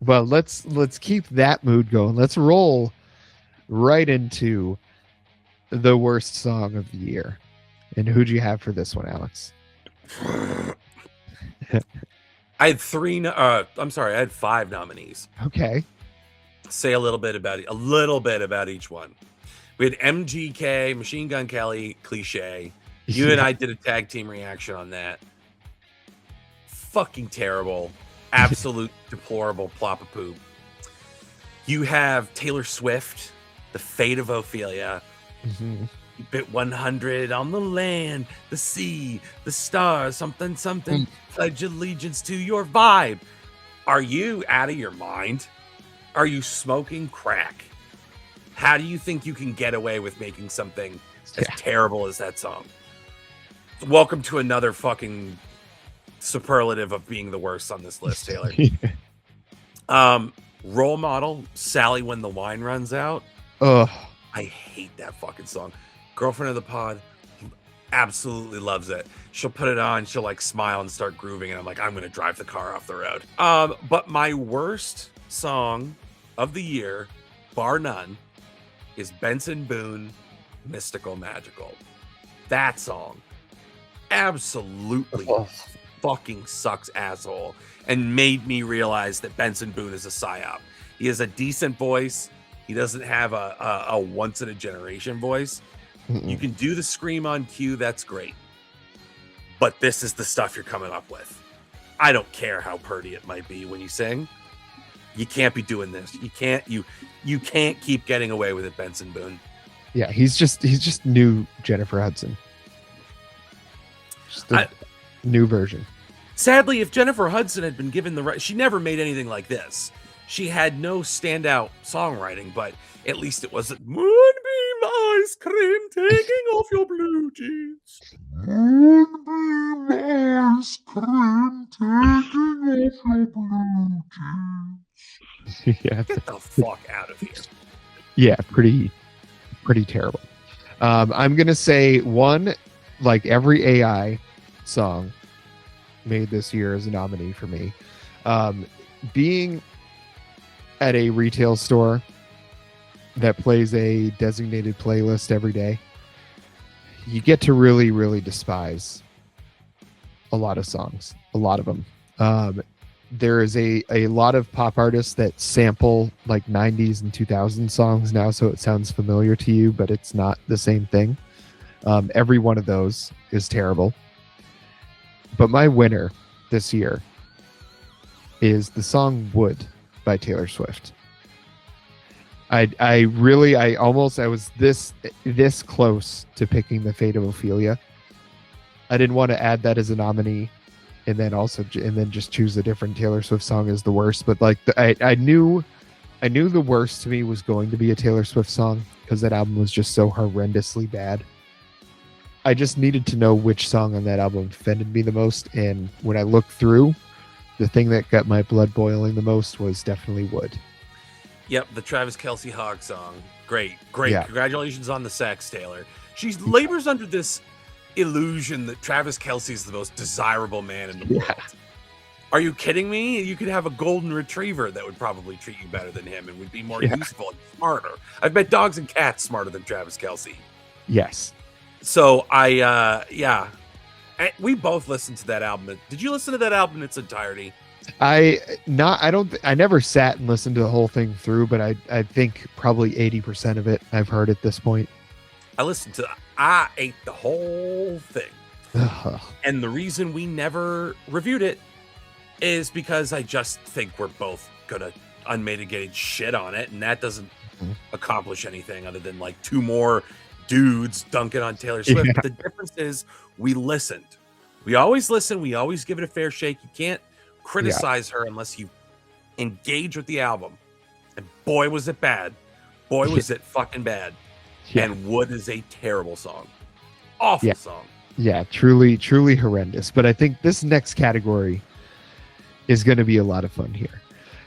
Well, let's keep that mood going. Let's roll right into the worst song of the year. And who do you have for this one, Alex? I had I had five nominees. Okay. Say a little bit about each one. We had MGK, Machine Gun Kelly, Cliche. You and Yeah. I did a tag team reaction on that. Fucking terrible. Absolute deplorable plop of poop. You have Taylor Swift, The Fate of Ophelia. Mhm. Bit 100 on the land, the sea, the stars, something, something. Pledge allegiance to your vibe. Are you out of your mind? Are you smoking crack? How do you think you can get away with making something as Yeah. terrible as that song? Welcome to another fucking superlative of being the worst on this list, Taylor. Role Model, Sally When the Wine Runs Out. Ugh. I hate that fucking song. Girlfriend of the pod absolutely loves it. She'll put it on, she'll like smile and start grooving, and I'm like, I'm gonna drive the car off the road. But my worst song of the year, bar none, is Benson Boone, Mystical Magical. That song absolutely fucking sucks asshole, and made me realize that Benson Boone is a psyop. He has a decent voice. He doesn't have a once in a generation voice. You can do the scream on cue, that's great. But this is the stuff you're coming up with. I don't care how purdy it might be when you sing. You can't be doing this. You can't keep getting away with it, Benson Boone. Yeah, he's just new Jennifer Hudson. Just a new version. Sadly, if Jennifer Hudson had been given the right, she never made anything like this. She had no standout songwriting, but at least it wasn't Moonbeam ice cream taking off your blue jeans. Moonbeam ice cream taking off your blue jeans. Yeah. Get the fuck out of here. Yeah, pretty terrible. I'm gonna say one, like every AI song made this year as a nominee for me. Being at a retail store that plays a designated playlist every day, you get to really, really despise a lot of songs, a lot of them. There is a lot of pop artists that sample like 90s and 2000 songs now, so it sounds familiar to you, but it's not the same thing. Every one of those is terrible. But my winner this year is the song Wood by Taylor Swift. I was this close to picking The Fate of Ophelia. I didn't want to add that as a nominee and then just choose a different Taylor Swift song as the worst, but like I knew the worst to me was going to be a Taylor Swift song because that album was just so horrendously bad. I just needed to know which song on that album offended me the most, and when I looked through, the thing that got my blood boiling the most was definitely Wood. Yep, the Travis Kelce Hog song. Great. Yeah. Congratulations on the sex, Taylor. She labors under this illusion that Travis Kelce is the most desirable man in the world. Are you kidding me? You could have a golden retriever that would probably treat you better than him and would be more useful and smarter. I've met dogs and cats smarter than Travis Kelce. Yes. So we both listened to that album. Did you listen to that album in its entirety? I never sat and listened to the whole thing through, but I think probably 80% of it I've heard at this point. I ate the whole thing. And the reason we never reviewed it is because I just think we're both gonna unmitigated shit on it, and that doesn't accomplish anything other than like two more dudes dunking on Taylor Swift. Yeah. But the difference is we listened. We always listen. We always give it a fair shake. You can't criticize her unless you engage with the album. And boy, was it bad. Boy, was it fucking bad. Yeah. And Wood is a terrible song. Awful song. Yeah, truly horrendous. But I think this next category is going to be a lot of fun here.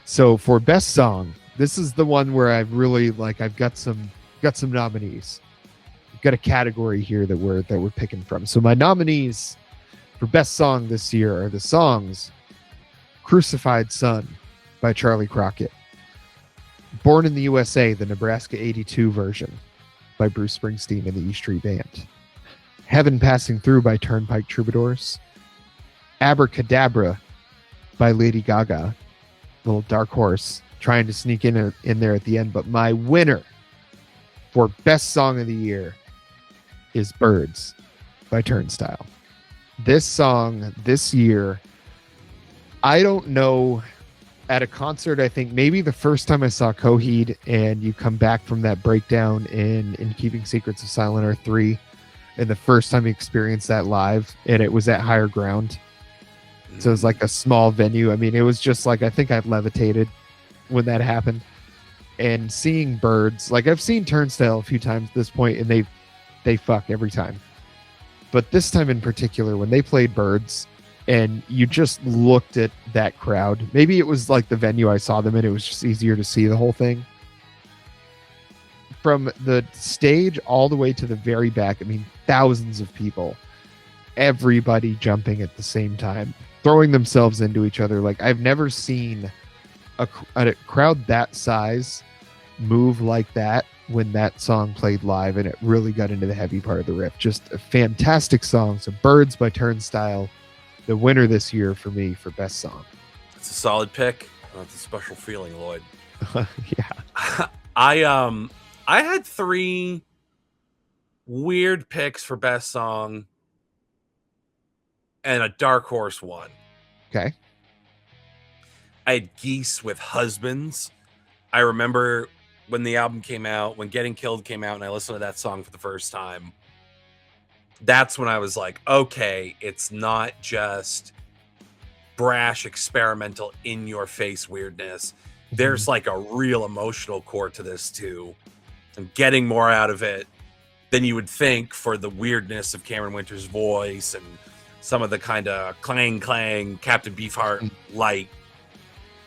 So for best song, this is the one where I've really I've got some nominees. I've got a category here that we're picking from. So my nominees for best song this year are the songs Crucified Son by Charlie Crockett. Born in the USA, the Nebraska 82 version by Bruce Springsteen and the E Street Band. Heaven Passing Through by Turnpike Troubadours. Abracadabra by Lady Gaga. Little dark horse trying to sneak in there at the end. But my winner for best song of the year is Birds by Turnstile. This song this year, I don't know, at a concert, I think maybe the first time I saw Coheed and you come back from that breakdown in Keeping Secrets of Silent Earth 3, and the first time you experienced that live, and it was at Higher Ground. So it was like a small venue. I mean, it was just like, I think I levitated when that happened. And seeing Birds, like I've seen Turnstile a few times at this point, and they fuck every time. But this time in particular, when they played Birds, and you just looked at that crowd, maybe it was like the venue I saw them in, it was just easier to see the whole thing. From the stage all the way to the very back, I mean, thousands of people, everybody jumping at the same time, throwing themselves into each other. Like, I've never seen a crowd that size move like that when that song played live, and it really got into the heavy part of the riff. Just a fantastic song. So Birds by Turnstile, the winner this year for me for best song. It's a solid pick. That's a special feeling, Lloyd. Yeah. I had 3 weird picks for best song and a dark horse one. Okay. I had Geese with Husbands. I remember when the album came out, when Getting Killed came out, and I listened to that song for the first time. That's when I was like, okay, it's not just brash, experimental, in-your-face weirdness. There's like a real emotional core to this too. I'm getting more out of it than you would think for the weirdness of Cameron Winter's voice and some of the kind of clang, Captain Beefheart light,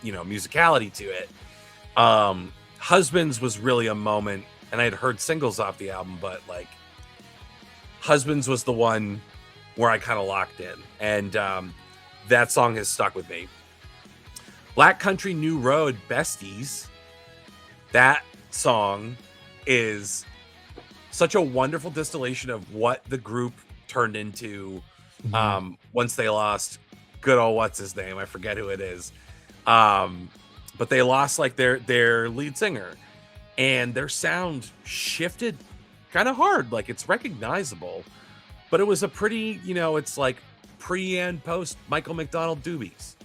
musicality to it. Husbands was really a moment, and I had heard singles off the album, but like Husbands was the one where I kind of locked in, and that song has stuck with me. Black Country New Road, Besties. That song is such a wonderful distillation of what the group turned into once they lost good old what's his name, I forget who it is, but they lost like their lead singer, and their sound shifted kind of hard. Like, it's recognizable, but it was a pretty, it's like pre and post Michael McDonald Doobies,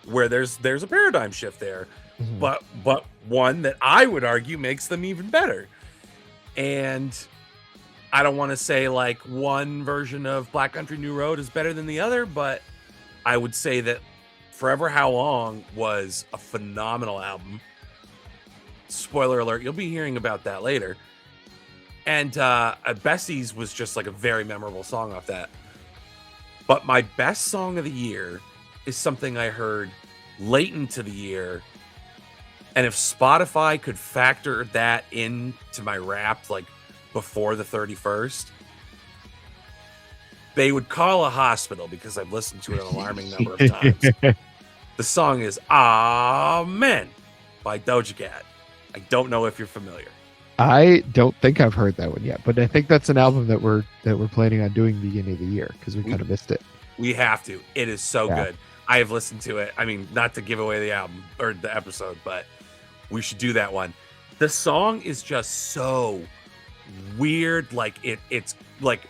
where there's a paradigm shift there, but one that I would argue makes them even better. And I don't want to say like one version of Black Country New Road is better than the other, but I would say that Forever How Long was a phenomenal album. Spoiler alert, you'll be hearing about that later. And Besties was just like a very memorable song off that. But my best song of the year is something I heard late into the year. And if Spotify could factor that into my rap, like before the 31st, they would call a hospital, because I've listened to it an alarming number of times. The song is Amen by Doja Cat. I don't know if you're familiar. I don't think I've heard that one yet, but I think that's an album that we're planning on doing beginning of the year, because we kind of missed it. We have to. It is so good. I have listened to it. I mean, not to give away the album or the episode, but we should do that one. The song is just so weird. Like it's like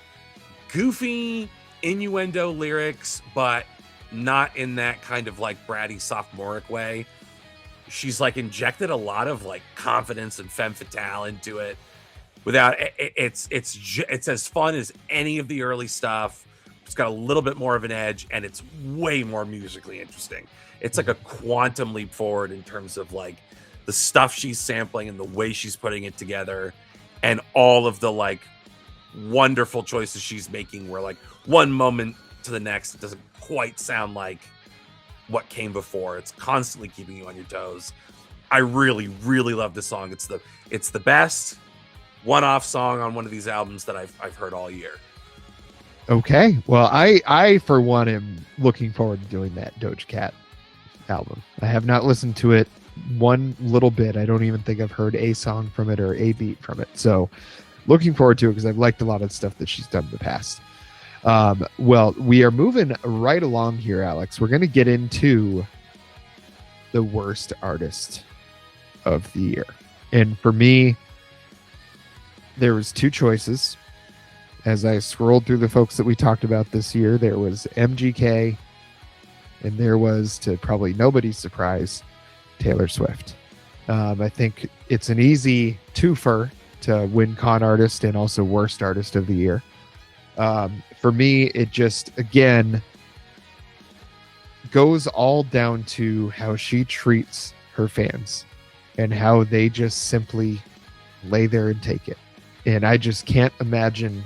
goofy innuendo lyrics, but not in that kind of like bratty sophomoric way. She's like injected a lot of like confidence and femme fatale into it. Without it's as fun as any of the early stuff. It's got a little bit more of an edge, and it's way more musically interesting. It's like a quantum leap forward in terms of like the stuff she's sampling and the way she's putting it together, and all of the like wonderful choices she's making, where like one moment to the next, it doesn't quite sound like what came before. It's constantly keeping you on your toes. I really, really love this song. It's the best one-off song on one of these albums that I've heard all year. Okay. Well, I for one am looking forward to doing that Doja Cat album. I have not listened to it one little bit. I don't even think I've heard a song from it or a beat from it. So looking forward to it because I've liked a lot of stuff that she's done in the past. Well, we are moving right along here, Alex. We're going to get into the worst artist of the year. And for me, there was two choices. As I scrolled through the folks that we talked about this year, there was MGK, and there was, to probably nobody's surprise, Taylor Swift. I think it's an easy twofer to win con artist and also worst artist of the year. For me, it just, again, goes all down to how she treats her fans and how they just simply lay there and take it. And I just can't imagine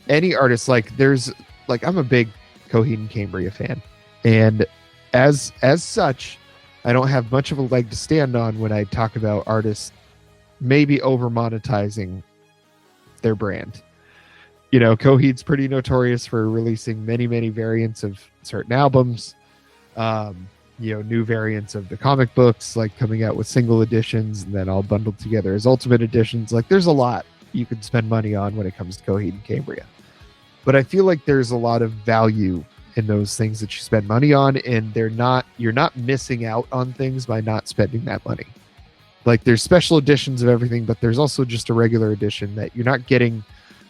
any artist I'm a big Coheed and Cambria fan. And as such, I don't have much of a leg to stand on when I talk about artists maybe over monetizing their brand. You know, Coheed's pretty notorious for releasing many, many variants of certain albums. New variants of the comic books, like coming out with single editions and then all bundled together as ultimate editions. Like, there's a lot you can spend money on when it comes to Coheed and Cambria. But I feel like there's a lot of value in those things that you spend money on, and you're not missing out on things by not spending that money. Like, there's special editions of everything, but there's also just a regular edition that you're not getting.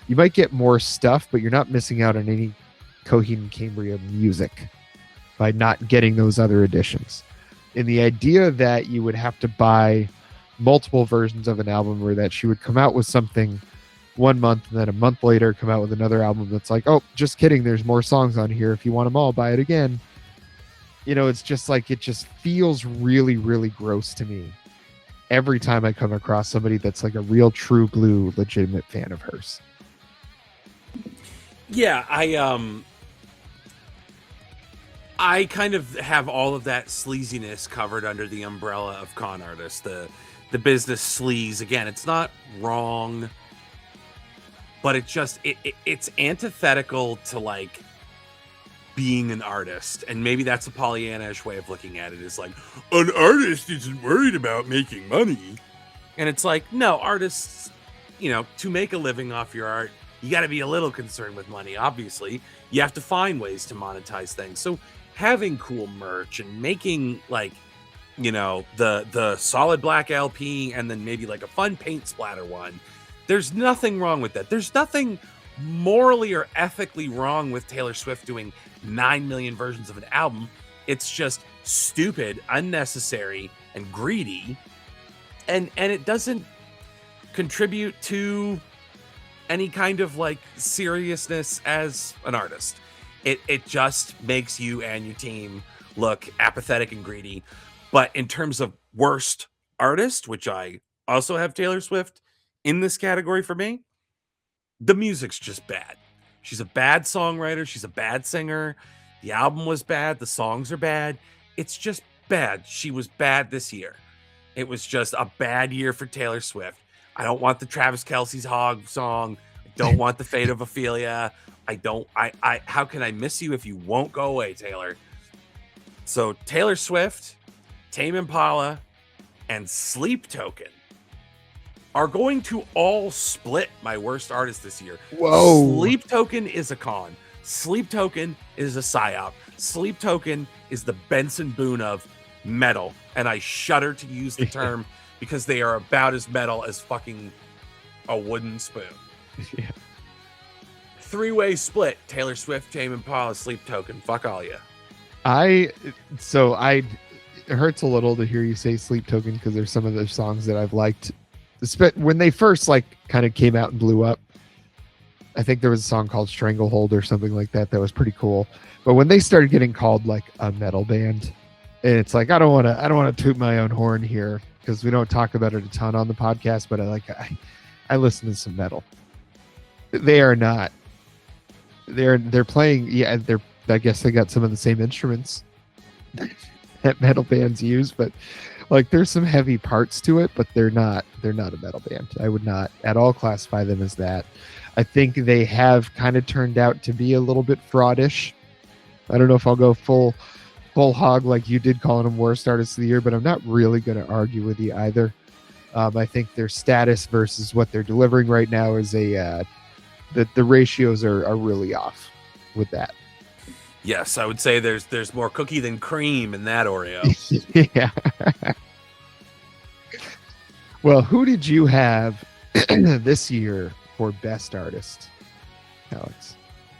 You might get more stuff, but you're not missing out on any Coheed and Cambria music by not getting those other editions. And the idea that you would have to buy multiple versions of an album, or that she would come out with something 1 month and then a month later come out with another album that's like, oh, just kidding, there's more songs on here. If you want them all, buy it again. You know, it's just like, it just feels really, really gross to me every time I come across somebody that's like a real true blue legitimate fan of hers. Yeah, I kind of have all of that sleaziness covered under the umbrella of con artists, the business sleaze. Again, it's not wrong, but it's antithetical to like being an artist. And maybe that's a Pollyanna-ish way of looking at it, is like, an artist isn't worried about making money. And it's like, no, artists, to make a living off your art, you got to be a little concerned with money. Obviously, you have to find ways to monetize things. So having cool merch and making like, the solid black LP and then maybe like a fun paint splatter one, there's nothing wrong with that. There's nothing morally or ethically wrong with Taylor Swift doing 9 million versions of an album. It's just stupid, unnecessary, and greedy. And it doesn't contribute to any kind of like seriousness as an artist. It just makes you and your team look apathetic and greedy. But in terms of worst artist, which I also have Taylor Swift in this category for me, the music's just bad. She's a bad songwriter. She's a bad singer. The album was bad. The songs are bad. It's just bad. She was bad this year. It was just a bad year for Taylor Swift. I don't want the Travis Kelce's Hog song. I don't want the Fate of Ophelia. I how can I miss you if you won't go away, Taylor? So Taylor Swift, Tame Impala, and Sleep Token are going to all split my worst artist this year. Whoa. Sleep Token is a con. Sleep Token is a psyop. Sleep Token is the Benson Boone of metal. And I shudder to use the term because they are about as metal as fucking a wooden spoon. Yeah. Three-way split. Taylor Swift, Tame Impala, Sleep Token. Fuck all ya. It hurts a little to hear you say Sleep Token because there's some of the songs that I've liked when they first like kind of came out and blew up. I think there was a song called Stranglehold or something like that was pretty cool. But when they started getting called like a metal band, and it's like, I don't want to toot my own horn here because we don't talk about it a ton on the podcast, but I listen to some metal. They are not. They're playing. Yeah, I guess they got some of the same instruments that metal bands use, but like there's some heavy parts to it, but they're not a metal band. I would not at all classify them as that. I think they have kind of turned out to be a little bit fraudish. I don't know if I'll go full full hog like you did, calling them worst artists of the year, but I'm not really going to argue with you either. I think their status versus what they're delivering right now is the ratios are really off with that. Yes, I would say there's more cookie than cream in that Oreo. Yeah. Well, who did you have this year for best artist, Alex?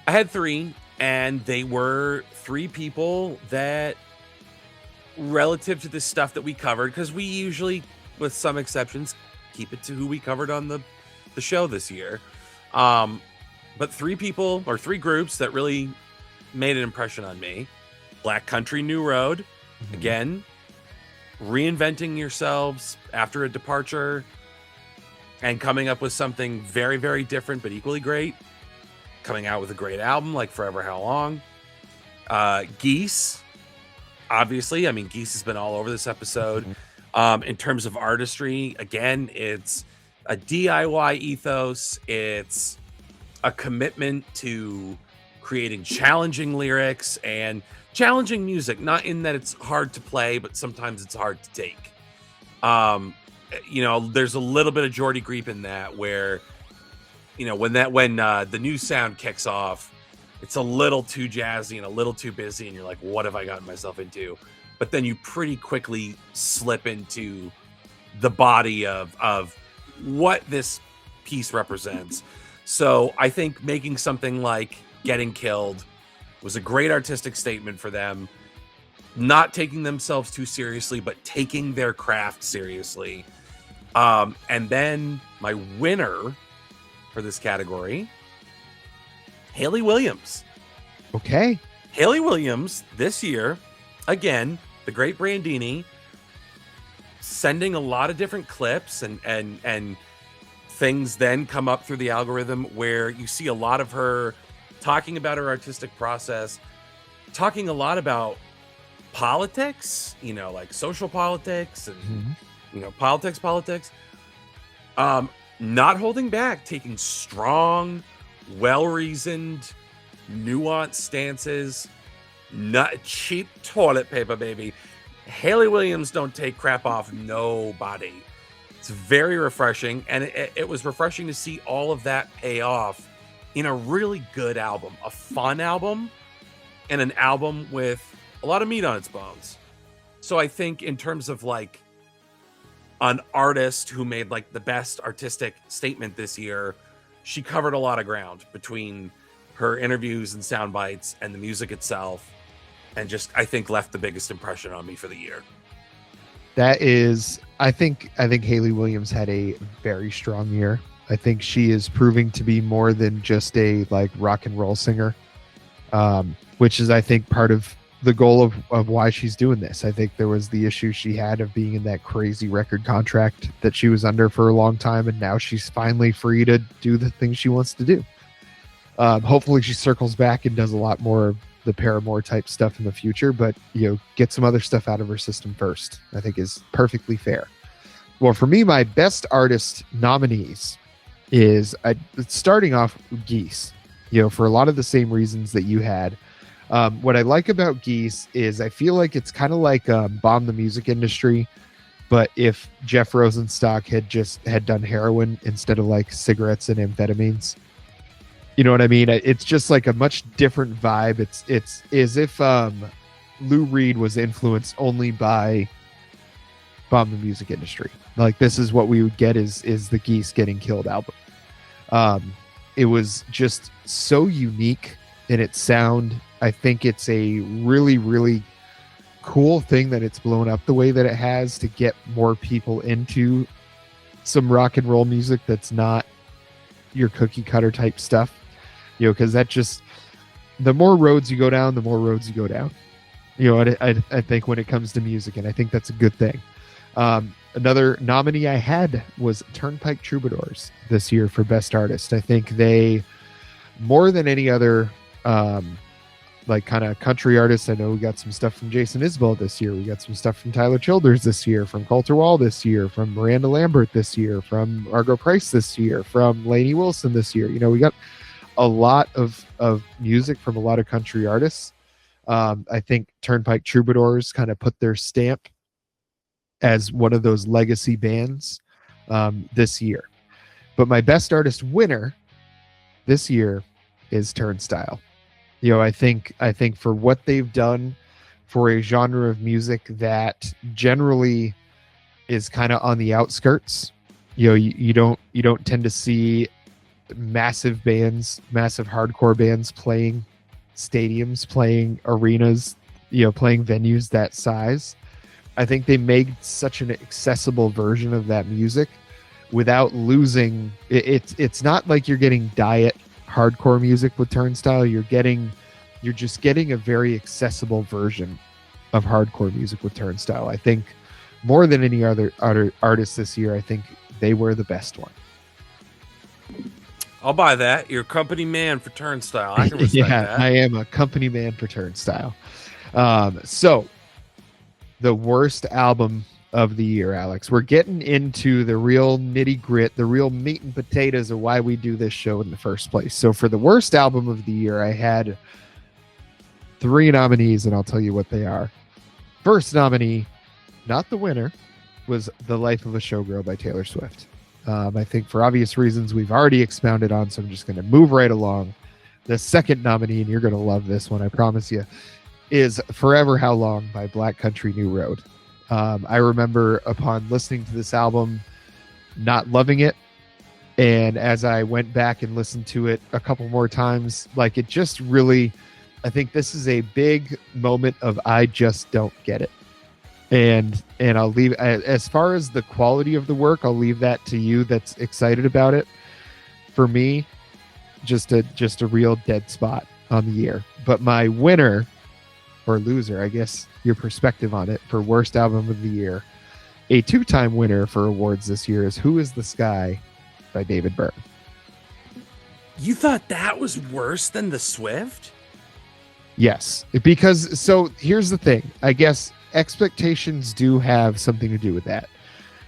I had 3, and they were 3 people that, relative to the stuff that we covered, because we usually, with some exceptions, keep it to who we covered on the show this year. But 3 people or 3 groups that really made an impression on me. Black Country New Road, again, reinventing yourselves after a departure and coming up with something very, very different but equally great. Coming out with a great album like Forever How Long. Geese, obviously. I mean, Geese has been all over this episode. In terms of artistry, again, it's a DIY ethos. It's a commitment to creating challenging lyrics and challenging music, not in that it's hard to play, but sometimes it's hard to take. There's a little bit of Jordy Griep in that, where, when the new sound kicks off, it's a little too jazzy and a little too busy, and you're like, what have I gotten myself into? But then you pretty quickly slip into the body of what this piece represents. So I think making something like Getting Killed was a great artistic statement for them, not taking themselves too seriously, but taking their craft seriously. And then my winner for this category, Hayley Williams. Okay. Hayley Williams this year, again, the great Brandini, sending a lot of different clips and things then come up through the algorithm where you see a lot of her talking about her artistic process, talking a lot about politics, like social politics and, politics. Not holding back, taking strong, well-reasoned, nuanced stances, not cheap toilet paper, baby. Hayley Williams don't take crap off nobody. It's very refreshing, and it was refreshing to see all of that pay off in a really good album, a fun album, and an album with a lot of meat on its bones. So I think in terms of like an artist who made like the best artistic statement this year, she covered a lot of ground between her interviews and sound bites and the music itself, and just, I think, left the biggest impression on me for the year. That is, I think Hayley Williams had a very strong year. I think she is proving to be more than just a like rock and roll singer, which is, I think, part of the goal of why she's doing this. I think there was the issue she had of being in that crazy record contract that she was under for a long time, and now she's finally free to do the things she wants to do. Hopefully she circles back and does a lot more of the Paramore type stuff in the future, but get some other stuff out of her system first, I think is perfectly fair. Well, for me, my best artist nominees is starting off Geese, for a lot of the same reasons that you had. What I like about Geese is I feel like it's kind of like Bomb the Music Industry, but if Jeff Rosenstock had done heroin instead of like cigarettes and amphetamines. You know what I mean? It's just like a much different vibe. It's as if Lou Reed was influenced only by Bomb the Music Industry. Like, this is what we would get is the Geese Getting Killed album. It was just so unique in its sound. I think it's a really, really cool thing that it's blown up the way that it has to get more people into some rock and roll music that's not your cookie cutter type stuff. Because that just, the more roads you go down, the more roads you go down. I think when it comes to music, and I think that's a good thing. Another nominee I had was Turnpike Troubadours this year for Best Artist. I think they, more than any other like kind of country artists, I know we got some stuff from Jason Isbell this year. We got some stuff from Tyler Childers this year, from Coulter Wall this year, from Miranda Lambert this year, from Margo Price this year, from Lainey Wilson this year. We got a lot of music from a lot of country artists. I think Turnpike Troubadours kind of put their stamp as one of those legacy bands this year. But my best artist winner this year is Turnstile. I think for what they've done for a genre of music that generally is kind of on the outskirts. You don't tend to see massive bands, massive hardcore bands playing stadiums, playing arenas, playing venues that size. I think they made such an accessible version of that music without losing it's not like you're getting diet hardcore music with Turnstile. You're just getting a very accessible version of hardcore music with Turnstile. I think more than any other artist this year, I think they were the best one. I'll buy that. You're a company man for Turnstile. I can respect that. I am a company man for Turnstile. So the worst album of the year, Alex. We're getting into the real nitty grit, the real meat and potatoes of why we do this show in the first place. So for the worst album of the year, I had 3 nominees, and I'll tell you what they are. First nominee, not the winner, was The Life of a Showgirl by Taylor Swift. I think for obvious reasons we've already expounded on, so I'm just going to move right along. The second nominee, and you're going to love this one, I promise you, is Forever How Long by Black Country New Road. I remember upon listening to this album, not loving it. And as I went back and listened to it a couple more times, like, it just really, I think this is a big moment of I just don't get it. And I'll leave, as far as the quality of the work, I'll leave that to you that's excited about it. For me, just a real dead spot on the year. But my winner or loser, I guess your perspective on it, for worst album of the year, a 2-time winner for awards this year, is Who Is the Sky by David Byrne. You thought that was worse than the Swift? Yes, because, so here's the thing, I guess expectations do have something to do with that.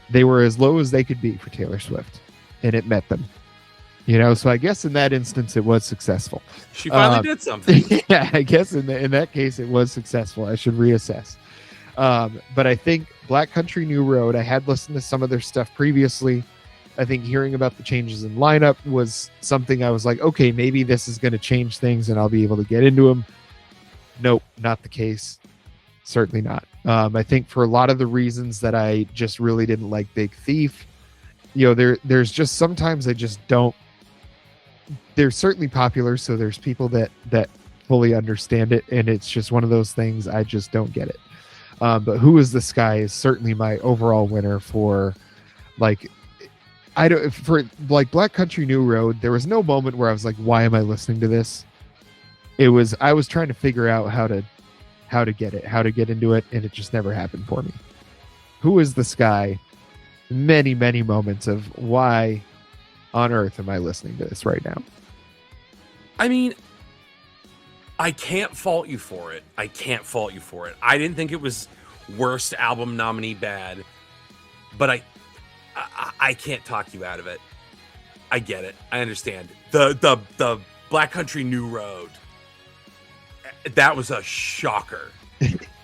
They were as low as they could be for Taylor Swift, and it met them. So I guess in that instance it was successful. She finally did something. Yeah, I guess in that case it was successful. I should reassess. But I think Black Country New Road, I had listened to some of their stuff previously. I think hearing about the changes in lineup was something I was like, okay, maybe this is going to change things and I'll be able to get into them. Nope, not the case. Certainly not. I think for a lot of the reasons that I just really didn't like Big Thief, there's just sometimes I just don't. They're certainly popular, so there's people that fully understand it, and it's just one of those things I just don't get it. But Who Is the Sky is certainly my overall winner for, like, Black Country New Road. There was no moment where I was like, why am I listening to this? I was trying to figure out how to get into it, and it just never happened for me. Who Is the Sky? Many, many moments of why on earth am I listening to this right now? I mean, I can't fault you for it. I didn't think it was worst album nominee bad, but I can't talk you out of it. I get it. I understand. The Black Country New Road, that was a shocker.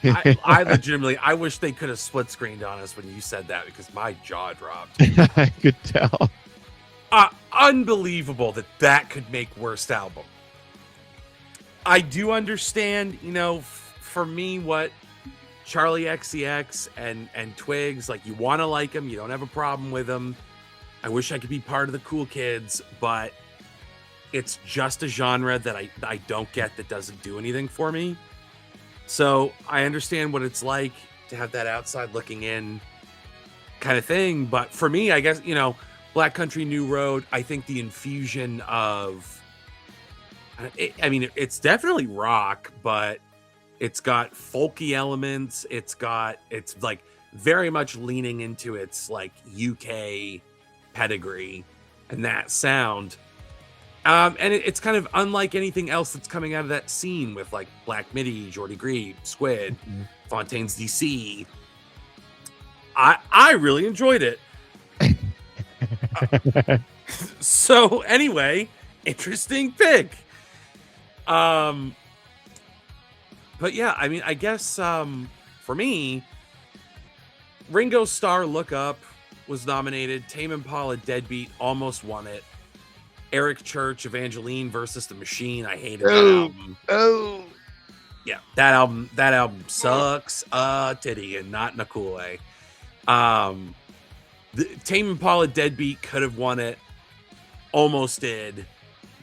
I legitimately, I wish they could have split screened on us when you said that, because my jaw dropped. I could tell. Unbelievable that could make worst album. I do understand, for me, what Charlie XCX and Twigs, like, you want to like them, you don't have a problem with them. I wish I could be part of the cool kids, but it's just a genre that I don't get, that doesn't do anything for me. So I understand what it's like to have that outside looking in kind of thing. But for me, I guess, Black Country New Road, I think the infusion of, it's definitely rock, but it's got folky elements. It's like very much leaning into its like UK pedigree and that sound. And it's kind of unlike anything else that's coming out of that scene with like Black Midi, Jordy Grieve, Squid, Fontaine's DC. I really enjoyed it. So anyway, interesting pick. But yeah, I mean, I guess for me, Ringo Starr Look Up was nominated. Tame Impala Deadbeat almost won it. Eric Church Evangeline versus the Machine. I hated that album. Oh, Yeah, that album sucks titty, and not in a cool way. The Tame Impala Deadbeat could have won it, almost did,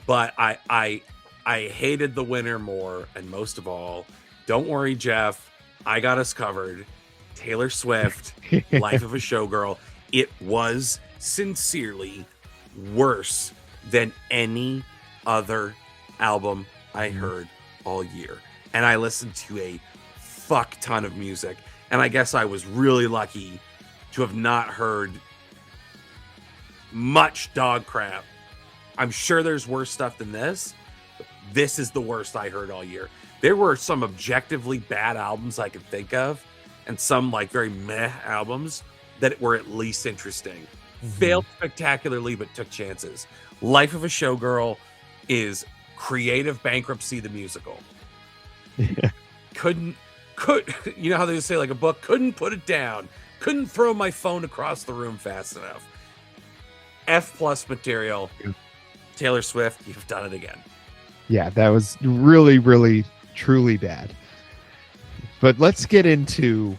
but I hated the winner more, and most of all, don't worry, Jeff, I got us covered. Taylor Swift, Life of a Showgirl. It was sincerely worse than any other album I heard all year. And I listened to a fuck ton of music. And I guess I was really lucky to have not heard much dog crap. I'm sure there's worse stuff than this. But this is the worst I heard all year. There were some objectively bad albums I could think of, and some like very meh albums that were at least interesting. Failed spectacularly, but took chances. Life of a Showgirl is creative bankruptcy, the musical. Yeah. Could you know how they say, like, a book, couldn't put it down, couldn't throw my phone across the room fast enough. F+ material. Taylor Swift, you've done it again. Yeah, that was really, really, truly bad. But let's get into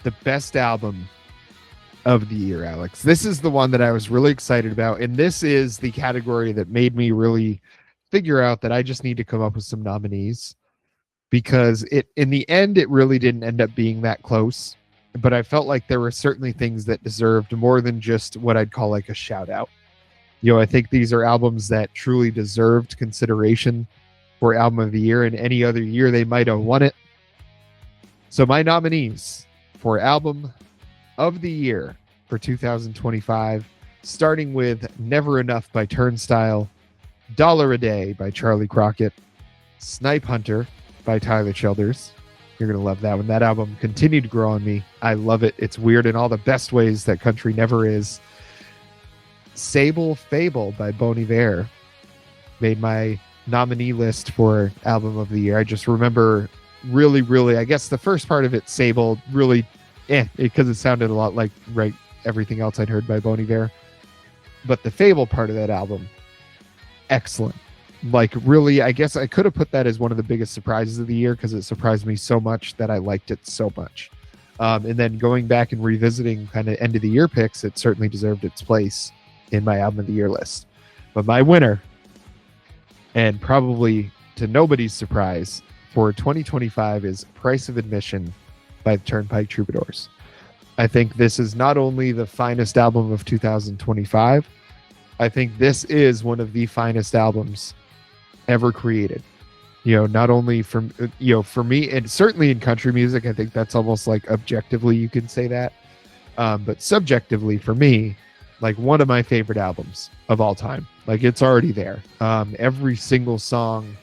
the best album of the year, Alex. This is the one that I was really excited about, and this is the category that made me really figure out that I just need to come up with some nominees, because in the end it really didn't end up being that close, but I felt like there were certainly things that deserved more than just what I'd call like a shout out. You know, I think these are albums that truly deserved consideration for album of the year, and any other year they might have won it. So my nominees for album of the year for 2025, starting with Never Enough by Turnstile, Dollar a Day by Charlie Crockett, Snipe Hunter by Tyler Childers. You're going to love that one. That album continued to grow on me. I love it. It's weird in all the best ways that country never is. Sable Fable by Bon Iver made my nominee list for album of the year. I just remember really, really, I guess the first part of it, Sable, really, because it sounded a lot like everything else I'd heard by Bon Iver. But the Fable part of that album, excellent. Like, really, I guess I could have put that as one of the biggest surprises of the year, because it surprised me so much that I liked it so much. And then going back and revisiting kind of end of the year picks, it certainly deserved its place in my album of the year list. But my winner, and probably to nobody's surprise, for 2025 is Price of Admission by the Turnpike Troubadours. I think this is not only the finest album of 2025, I think this is one of the finest albums ever created. You know, not only from, you know, for me, and certainly in country music, I think that's almost like objectively you can say that. But subjectively for me, like one of my favorite albums of all time. Like, it's already there. Every single song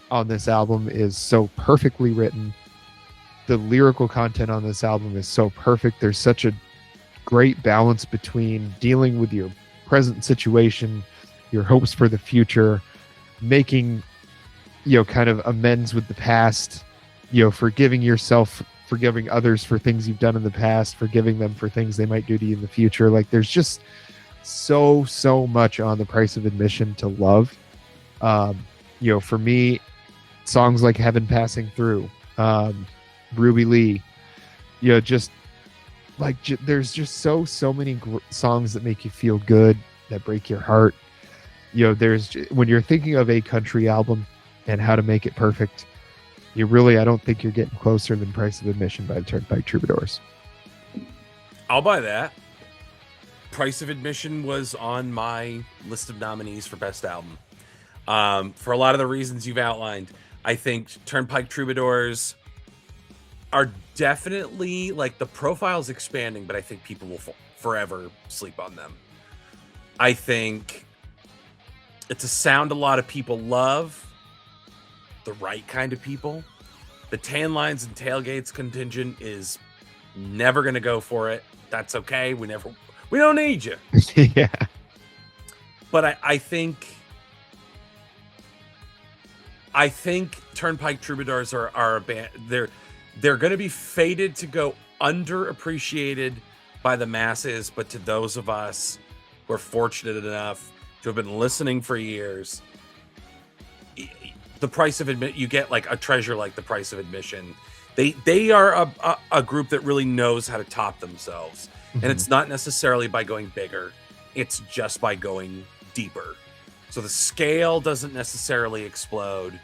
on this album is so perfectly written. The lyrical content on this album is so perfect. There's such a great balance between dealing with your present situation, your hopes for the future, making, you know, kind of amends with the past, you know, forgiving yourself, forgiving others for things you've done in the past, forgiving them for things they might do to you in the future. Like, there's just so much on the Price of Admission to love. You know, for me, songs like Heaven Passing Through, Ruby Lee, you know, just like there's just so many songs that make you feel good, that break your heart. You know, there's, when you're thinking of a country album and how to make it perfect, you really, I don't think you're getting closer than Price of Admission by the Turnpike Troubadours. I'll buy that. Price of Admission was on my list of nominees for best album. For a lot of the reasons you've outlined, I think Turnpike Troubadours are definitely, like, the profile's expanding, but I think people will forever sleep on them. I think it's a sound a lot of people love, the right kind of people. The Tan Lines and Tailgates contingent is never going to go for it. That's okay. We don't need you. Yeah. But I think I think Turnpike Troubadours are a band. They're going to be fated to go underappreciated by the masses, but to those of us who are fortunate enough to have been listening for years, the price of admit you get like a treasure like the price of admission. They are a group that really knows how to top themselves, and it's not necessarily by going bigger; it's just by going deeper. So the scale doesn't necessarily explode,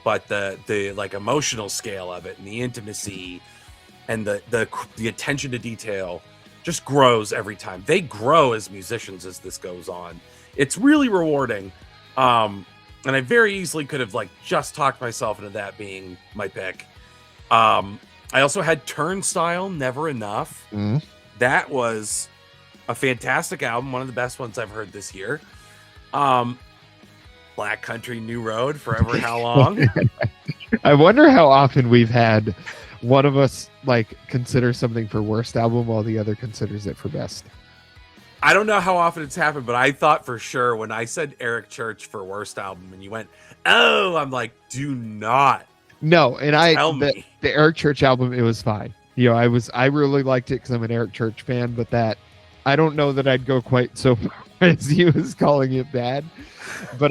but the like emotional scale of it and the intimacy and the attention to detail just grows every time. They grow as musicians as this goes on. It's really rewarding. And I very easily could have like just talked myself into that being my pick. I also had Turnstile, Never Enough. That was a fantastic album, one of the best ones I've heard this year. Black Country, New Road, Forever How Long. I wonder how often we've had one of us like consider something for worst album while the other considers it for best. I don't know how often it's happened, but I thought for sure when I said Eric Church for worst album and you went, oh, I'm like, do not. No, and the Eric Church album, it was fine. You know, I really liked it because I'm an Eric Church fan, but that I don't know that I'd go quite so far as you was calling it bad. But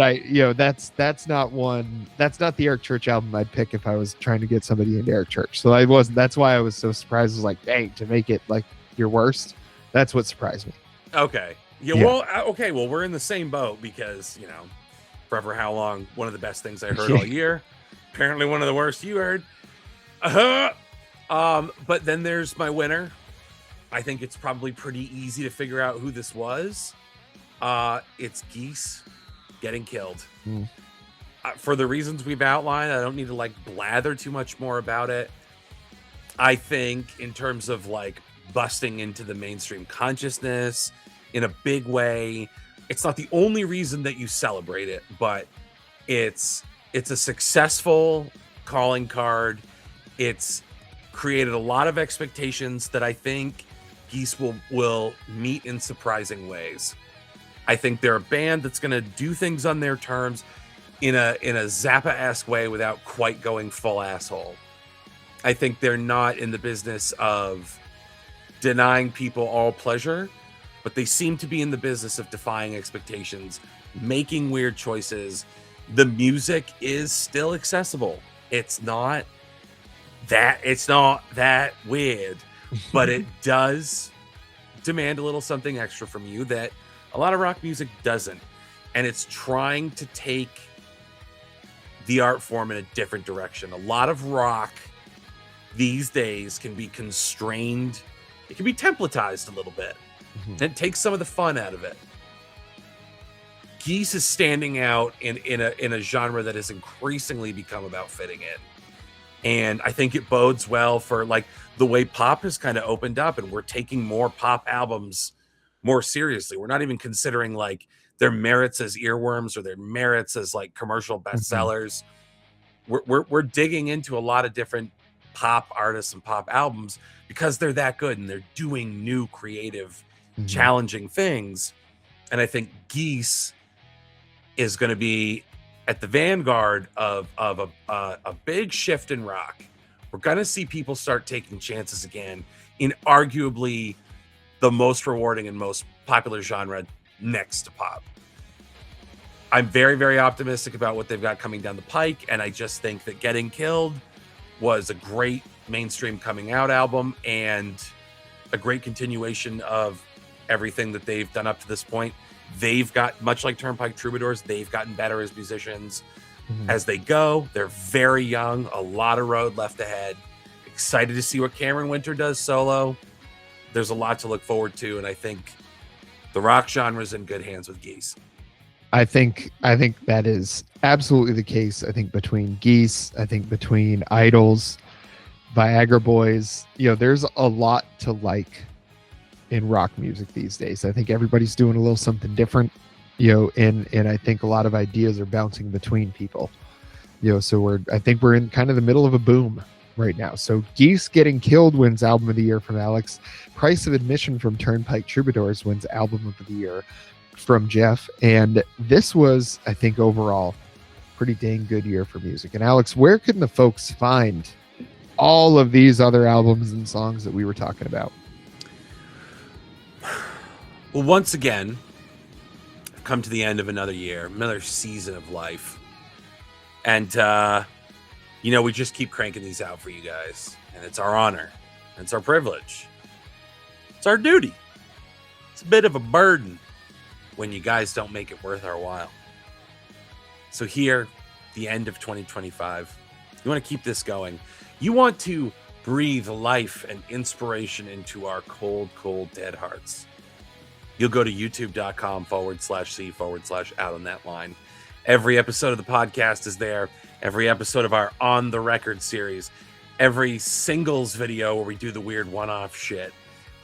that's not the Eric Church album I'd pick if I was trying to get somebody into Eric Church. So that's why I was so surprised. I was like, dang, to make it like your worst. That's what surprised me. Okay. Yeah. Well, we're in the same boat because, Forever How Long, one of the best things I heard all year. Apparently one of the worst you heard. But then there's my winner. I think it's probably pretty easy to figure out who this was. It's Geese, Getting Killed. For the reasons we've outlined, I don't need to like blather too much more about it. I think in terms of like busting into the mainstream consciousness in a big way, it's not the only reason that you celebrate it, but it's a successful calling card. It's created a lot of expectations that I think Geese will meet in surprising ways. I think they're a band that's going to do things on their terms in a Zappa-esque way without quite going full asshole. I think they're not in the business of denying people all pleasure, but they seem to be in the business of defying expectations, making weird choices. The music is still accessible. It's not that weird, but it does demand a little something extra from you that a lot of rock music doesn't. And it's trying to take the art form in a different direction. A lot of rock these days can be constrained. It can be templatized a little bit. And it takes some of the fun out of it. Geese is standing out in a genre that has increasingly become about fitting in. And I think it bodes well for like the way pop has kind of opened up, and we're taking more pop albums more seriously. We're not even considering like their merits as earworms or their merits as like commercial bestsellers. We're digging into a lot of different pop artists and pop albums because they're that good and they're doing new, creative, challenging things. And I think Geese is going to be at the vanguard of a big shift in rock. We're going to see people start taking chances again in arguably the most rewarding and most popular genre next to pop. I'm very, very optimistic about what they've got coming down the pike, and I just think that Getting Killed was a great mainstream coming out album and a great continuation of everything that they've done up to this point. They've got, much like Turnpike Troubadours, they've gotten better as musicians as they go. They're very young, a lot of road left ahead. Excited to see what Cameron Winter does solo. There's a lot to look forward to, and I think the rock genre is in good hands with Geese. I think that is absolutely the case. I think between Geese, I think between Idols, Viagra Boys, there's a lot to like in rock music these days. I think everybody's doing a little something different, and I think a lot of ideas are bouncing between people, so I think we're in kind of the middle of a boom right now. So Geese Getting Killed wins Album of the Year from Alex. Price of Admission from Turnpike Troubadours wins Album of the Year from Jeff. And this was, I think, overall pretty dang good year for music. And Alex, where can the folks find all of these other albums and songs that we were talking about? Well, once again, I've come to the end of another year, another season of life. And, we just keep cranking these out for you guys. And it's our honor. And it's our privilege. It's our duty. It's a bit of a burden when you guys don't make it worth our while. So here, the end of 2025, you want to keep this going. You want to breathe life and inspiration into our cold, cold, dead hearts. You'll go to youtube.com/C/out on that line. Every episode of the podcast is there. Every episode of our On the Record series. Every singles video where we do the weird one-off shit.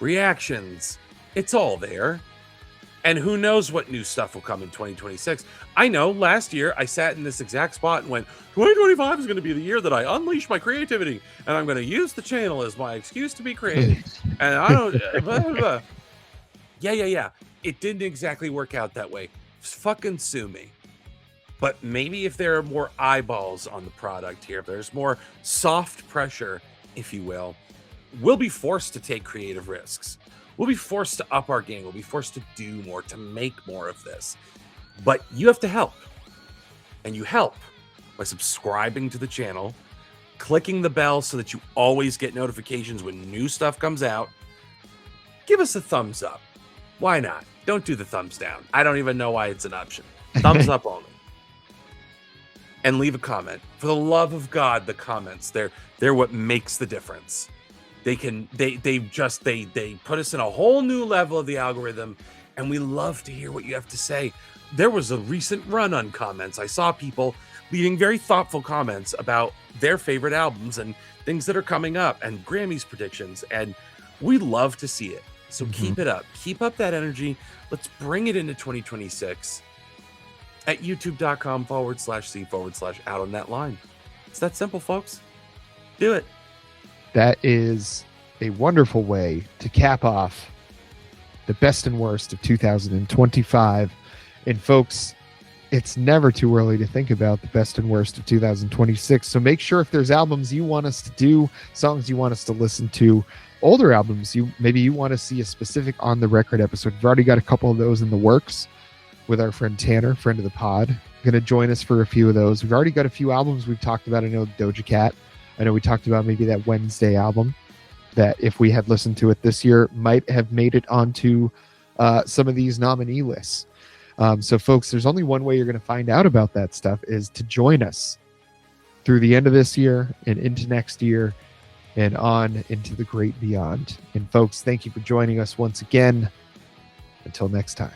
Reactions. It's all there. And who knows what new stuff will come in 2026. I know last year I sat in this exact spot and went, 2025 is going to be the year that I unleash my creativity. And I'm going to use the channel as my excuse to be creative. And I don't... blah, blah, blah. Yeah. It didn't exactly work out that way. Fucking sue me. But maybe if there are more eyeballs on the product here, if there's more soft pressure, if you will, we'll be forced to take creative risks. We'll be forced to up our game. We'll be forced to do more, to make more of this. But you have to help. And you help by subscribing to the channel, clicking the bell so that you always get notifications when new stuff comes out. Give us a thumbs up. Why not? Don't do the thumbs down. I don't even know why it's an option. Thumbs up only. And leave a comment. For the love of God, the comments, they're what makes the difference. They put us in a whole new level of the algorithm, and we love to hear what you have to say. There was a recent run on comments. I saw people leaving very thoughtful comments about their favorite albums and things that are coming up and Grammys predictions, and we love to see it. So keep it up. Keep up that energy. Let's bring it into 2026 at youtube.com/C/out on that line. It's that simple, folks. Do it. That is a wonderful way to cap off the best and worst of 2025. And folks, it's never too early to think about the best and worst of 2026. So make sure if there's albums you want us to do, songs you want us to listen to, older albums, maybe you want to see a specific On the Record episode. We've already got a couple of those in the works with our friend Tanner, friend of the pod, going to join us for a few of those. We've already got a few albums we've talked about. I know Doja Cat. I know we talked about maybe that Wednesday album that if we had listened to it this year might have made it onto some of these nominee lists. So folks, there's only one way you're going to find out about that stuff is to join us through the end of this year and into next year and on into the great beyond. And folks, thank you for joining us once again. Until next time.